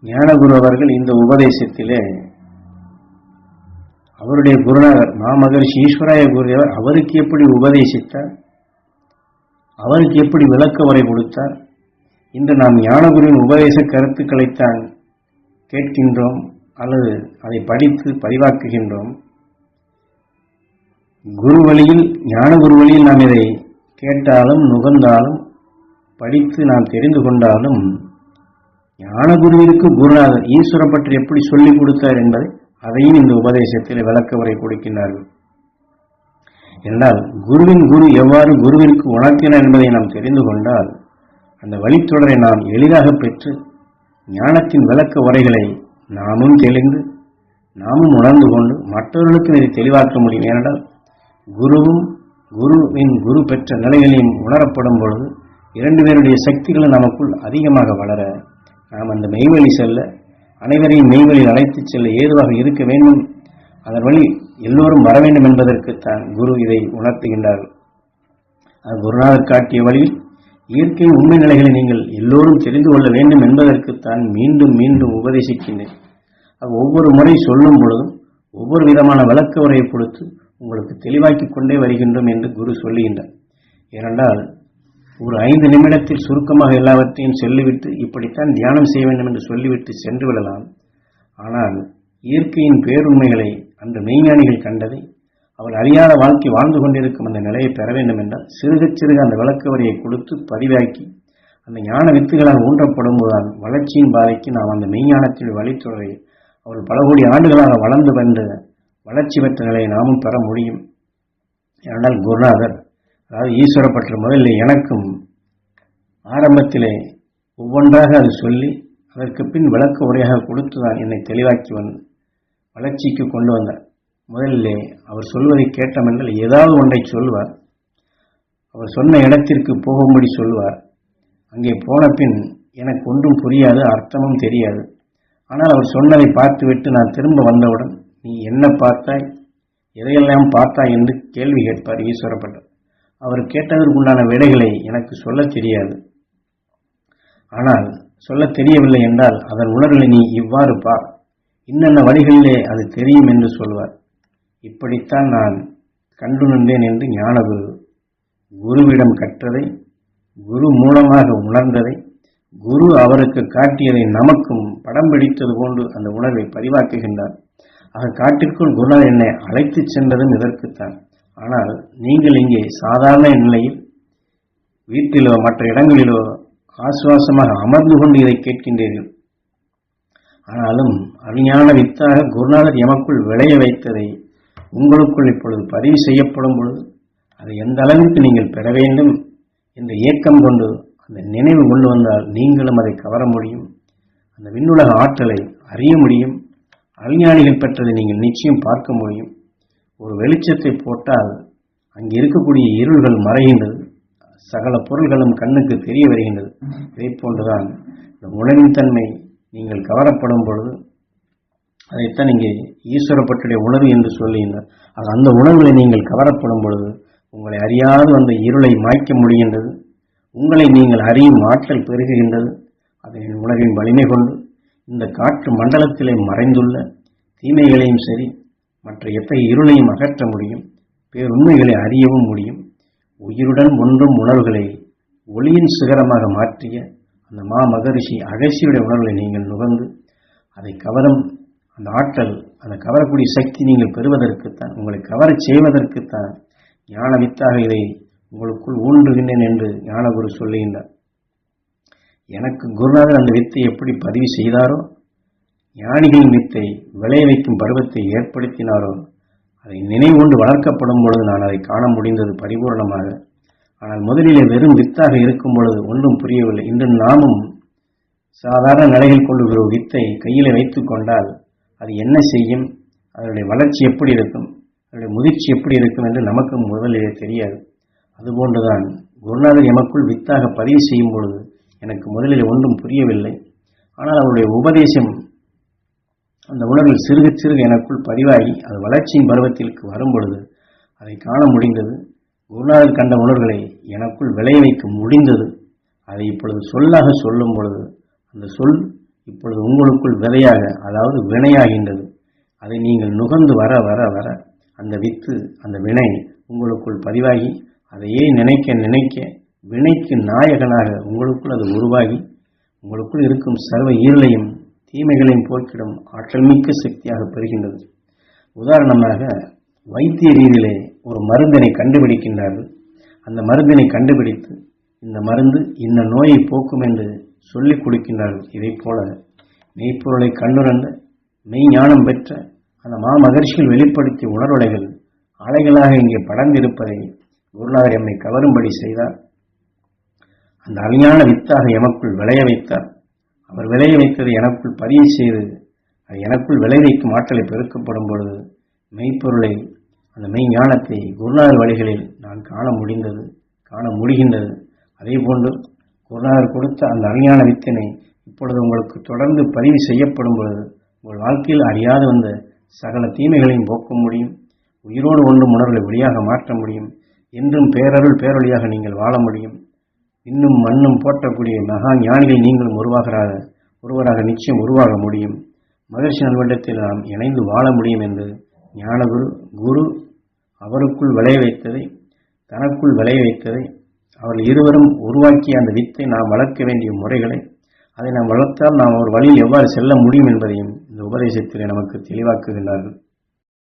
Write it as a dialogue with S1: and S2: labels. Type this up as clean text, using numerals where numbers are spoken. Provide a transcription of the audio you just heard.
S1: ஞானகுரு அவர்கள் இந்த உபதேசத்திலே அவருடைய குருநாதர் மாமகரிஷி ஈஸ்வராய குருதேவர் அவருக்கு எப்படி உபதேசித்தார், அவருக்கு எப்படி விளக்க உரை கொடுத்தார். இன்று நாம் ஞானகுருவின் உபதேச கருத்துக்களைத்தான் கேட்கின்றோம் அல்லது அதை படித்து பதிவாக்குகின்றோம். குரு வழியில், ஞானகுரு வழியில் நாம் இதை கேட்டாலும் நுகர்ந்தாலும் படித்து நாம் தெரிந்து கொண்டாலும் ஞானகுருவிற்கு குருநாதர் ஈஸ்வரன் பற்றி எப்படி சொல்லிக் கொடுத்தார் என்பதை அதையும் இந்த உபதேசத்தில் விளக்க உரை கொடுக்கின்றார்கள். என்றால் குருவின் குரு எவ்வாறு குருவிற்கு உணர்த்தினார் என்பதை நாம் தெரிந்து கொண்டால் அந்த வழித்தொடரை நாம் எளிதாக பெற்று ஞானத்தின் விளக்க உரைகளை நாமும் தெளிந்து நாமும் உணர்ந்து கொண்டு மற்றவர்களுக்கும் இதை தெளிவாக்க முடியும். ஏனென்றால் குருவும் குருவின் குரு பெற்ற நிலைகளையும் உணரப்படும் பொழுது இரண்டு பேருடைய சக்திகளும் நமக்குள் அதிகமாக வளர நாம் அந்த மெய்வழி செல்ல, அனைவரையும் மெய்வழியில் அழைத்துச் செல்ல ஏதுவாக இருக்க வேண்டும். அதன் வழி எல்லோரும் வர வேண்டும் என்பதற்குத்தான் குரு இதை உணர்த்துகின்றார்கள். அது குருநாதர் காட்டிய வழியில் இயற்கையின் உண்மை நிலைகளை நீங்கள் எல்லோரும் தெரிந்து கொள்ள வேண்டும் என்பதற்குத்தான் மீண்டும் மீண்டும் உபதேசிக்கின்றேன். ஒவ்வொரு முறை சொல்லும் பொழுதும் ஒவ்வொரு விதமான விளக்க உரையை கொடுத்து உங்களுக்கு தெளிவாக்கிக் கொண்டே வருகின்றோம் என்று குரு சொல்லுகின்றார். ஏனென்றால் ஒரு 5 நிமிடத்தில் சுருக்கமாக எல்லாவற்றையும் சொல்லிவிட்டு இப்படித்தான் தியானம் செய்ய வேண்டும் என்று சொல்லிவிட்டு சென்று விடலாம். ஆனால் இயற்கையின் பேருண்மைகளை அந்த மெய்ஞானிகள் கண்டதை அவர் அறியாத வாழ்க்கை வாழ்ந்து கொண்டிருக்கும் அந்த நிலையை பெற வேண்டும் என்றால் சிறுக சிறுக அந்த விளக்க உரையை கொடுத்து பதிவாக்கி அந்த ஞான வித்துகளாக ஊன்றப்படும் போதுதான் வளர்ச்சியின் பாதைக்கு நாம் அந்த மெய்ஞானத்தின் வழித்தொடரை அவர் பல கோடி ஆண்டுகளாக வளர்ந்து வந்த வளர்ச்சி பெற்ற நிலையை நாமும் பெற முடியும். ஏனென்றால் குருநாதர், அதாவது ஈஸ்வர பற்ற முதலில் எனக்கும் ஆரம்பத்திலே ஒவ்வொன்றாக அது சொல்லி அதற்கு பின் விளக்க உரையாக கொடுத்துதான் என்னை தெளிவாக்கி வளர்ச்சிக்கு கொண்டு வந்தார். முதலிலே அவர் சொல்வதை கேட்டமென்றால் ஏதாவது ஒன்றை சொல்வார். அவர் சொன்ன இடத்திற்கு போகும்படி சொல்வார். அங்கே போன பின் எனக்கு ஒன்றும் புரியாது, அர்த்தமும் தெரியாது. ஆனால் அவர் சொன்னதை பார்த்துவிட்டு நான் திரும்ப வந்தவுடன் நீ என்ன பார்த்தாய், எதையெல்லாம் பார்த்தாய் என்று கேள்வி கேட்பார் ஈஸ்வரப்பட்டர். அவர் கேட்டதற்குண்டான விடைகளை எனக்கு சொல்ல தெரியாது. ஆனால் சொல்ல தெரியவில்லை என்றால் அதன் உணர்வுகளை நீ இவ்வாறு பார், இன்னென்ன வழிகளிலே அது தெரியும் என்று சொல்வார். இப்படித்தான் நான் கண்டுணர்ந்தேன் என்று ஞானகுரு குருவிடம் கற்றதை, குரு மூலமாக உணர்ந்ததை, குரு அவருக்கு காட்டியதை நமக்கும் படம் பிடித்தது போன்று அந்த உணர்வை பதிவாக்குகின்றார். ஆக காட்டிற்குள் குருநாதர் என்னை அழைத்து சென்றதும் இதற்குத்தான். ஆனால் நீங்கள் இங்கே சாதாரண நிலையில் வீட்டிலோ மற்ற இடங்களிலோ ஆசுவாசமாக அமர்ந்து கொண்டு இதை கேட்கின்றீர்கள். ஆனாலும் அருஞான வித்தாக குருநாதர் எமக்குள் விளைய வைத்ததை உங்களுக்குள் இப்பொழுது பதிவு செய்யப்படும் பொழுது அதை எந்த அளவிற்கு நீங்கள் பெற வேண்டும் என்ற ஏக்கம் கொண்டு அந்த நினைவு கொண்டு வந்தால் நீங்களும் அதை கவர முடியும். அந்த விண்ணுலக ஆற்றலை அறிய முடியும். அறிஞானிகள் பெற்றதை நீங்கள் நிச்சயம் பார்க்க முடியும். ஒரு வெளிச்சத்தை போட்டால் அங்கே இருக்கக்கூடிய இருள்கள் மறைகின்றது, சகல பொருள்களும் கண்ணுக்கு தெரிய வருகின்றது. இதை போன்றுதான் இந்த உணர்வின் தன்மை நீங்கள் கவரப்படும் பொழுது அதைத்தான் இங்கே ஈஸ்வரப்பட்டுடைய உணர்வு என்று சொல்லுகின்றார். அந்த உணர்வுகளை நீங்கள் கவரப்படும் பொழுது உங்களை அறியாது அந்த இருளை மாய்க்க முடிகின்றது. உங்களை நீங்கள் அறியும் ஆற்றல் பெருகுகின்றது. அதன் உணர்வின் வலிமை கொண்டு இந்த காற்று மண்டலத்திலே மறைந்துள்ள தீமைகளையும் சரி மற்ற எத்தகைய இருளையும் அகற்ற முடியும். பேருண்மைகளை அறியவும் முடியும். உயிருடன் ஒன்றும் உணர்வுகளை ஒளியின் சிகரமாக மாற்றிய அந்த மகரிஷி அகசியுடைய உணர்வுகளை நீங்கள் நுகர்ந்து அதை கவரும் அந்த ஆற்றல், அந்த கவரக்கூடிய சக்தி நீங்கள் பெறுவதற்குத்தான், உங்களை கவர செய்வதற்குத்தான் ஞான வித்தாக இதை உங்களுக்குள் ஊன்றுகின்றேன் என்று ஞானகுரு சொல்லுகின்றார். எனக்கு குருநாதர் அந்த வித்தை எப்படி பதிவு செய்தாரோ, ஞானிகளின் வித்தை விளைய வைக்கும் பருவத்தை ஏற்படுத்தினாரோ, அதை நினைவுகொண்டு வளர்க்கப்படும் பொழுது நான் அதை காண முடிந்தது பரிபூர்ணமாக. ஆனால் முதலிலே வெறும் வித்தாக இருக்கும் பொழுது ஒன்றும் புரியவில்லை. இன்று நாமும் சாதாரண நிலையில் கொண்டு ஒரு வித்தை கையிலே வைத்துக் கொண்டால் அது என்ன செய்யும், அதனுடைய வளர்ச்சி எப்படி இருக்கும், அதனுடைய முதிர்ச்சி எப்படி இருக்கும் என்று நமக்கு முதலிலே தெரியாது. அதுபோன்றுதான் குருநாதர் எமக்குள் வித்தாக பதிவு செய்யும் பொழுது எனக்கு முதலில் ஒன்றும் புரியவில்லை. ஆனால் அவருடைய உபதேசம் அந்த உணர்வில் சிறுக சிறுக எனக்குள் பதிவாகி அது வளர்ச்சியின் பருவத்திற்கு வரும் பொழுது அதை காண முடிந்தது. குருநாதர் கண்ட உணர்வுகளை எனக்குள் விளைய வைக்க முடிந்தது. அதை இப்பொழுது சொல்லாக சொல்லும் பொழுது அந்த சொல் இப்பொழுது உங்களுக்குள் விதையாக, அதாவது வினையாகின்றது. அதை நீங்கள் நுகர்ந்து வர வர வர அந்த வித்து, அந்த வினை உங்களுக்குள் பதிவாகி அதையே நினைக்க நினைக்க வினைக்கு நாயகனாக உங்களுக்குள் அது உருவாகி உங்களுக்குள் இருக்கும் சர்வ ஈரலையும் தீமைகளையும் போக்கிடும் ஆற்றல் மிக்க சக்தியாக பெறுகின்றது. உதாரணமாக வைத்திய ரீதியிலே ஒரு மருந்தினை கண்டுபிடிக்கின்றார்கள். அந்த மருந்தினை கண்டுபிடித்து இந்த மருந்து இந்த நோயை போக்கும் என்று சொல்லிக் கொடுக்கின்றார்கள். இதை போல மெய்ப்பொருளை கண்டுணர்ந்த மெய்ஞானம் பெற்ற அந்த மாமகர்ஷிகள் வெளிப்படுத்திய உணர்வலைகள் அலைகளாக இங்கே படர்ந்திருப்பதை குருநாதர் எம்மை கவரும்படி செய்தார். அந்த அழியான வித்தாக எமக்குள் விளைய வைத்தார். அவர் விளைய வைத்ததை எனக்குள் பதிவு செய்து அது எனக்குள் விளைவிக்கும் ஆற்றலை பெருக்கப்படும் பொழுது மெய்ப்பொருளை, அந்த மெய்ஞானத்தை குருநாதர் வழிகளில் நான் காண முடிகின்றது. அதே போன்று குருநாதர் கொடுத்த அந்த அழியான வித்தினை இப்பொழுது உங்களுக்கு தொடர்ந்து பதிவு செய்யப்படும் பொழுது உங்கள் வாழ்க்கையில் அறியாது வந்த சகல தீமைகளையும் போக்க முடியும். உயிரோடு ஒன்றும் உணர்வுகளை ஒளியாக மாற்ற முடியும். என்றும் பேரருள் பேரொழியாக நீங்கள் வாழ முடியும். இன்னும் மண்ணும் போற்றக்கூடிய மகா ஞானிகள் நீங்களும் ஒருவராக நிச்சயம் உருவாக முடியும். மகிழ்ச்சி நல்வட்டத்தில் நாம் இணைந்து வாழ முடியும் என்று ஞானகுரு குரு அவருக்குள் விளைய வைத்ததை, தனக்குள் விளைய வைத்ததை, அவர்கள் இருவரும் உருவாக்கிய அந்த வித்தை நாம் வளர்க்க வேண்டிய முறைகளை, அதை நாம் வளர்த்தால் நாம் ஒரு வழியில் எவ்வாறு செல்ல முடியும் என்பதையும் இந்த உபதேசத்தில் நமக்கு தெளிவாக்குகின்றார்கள்.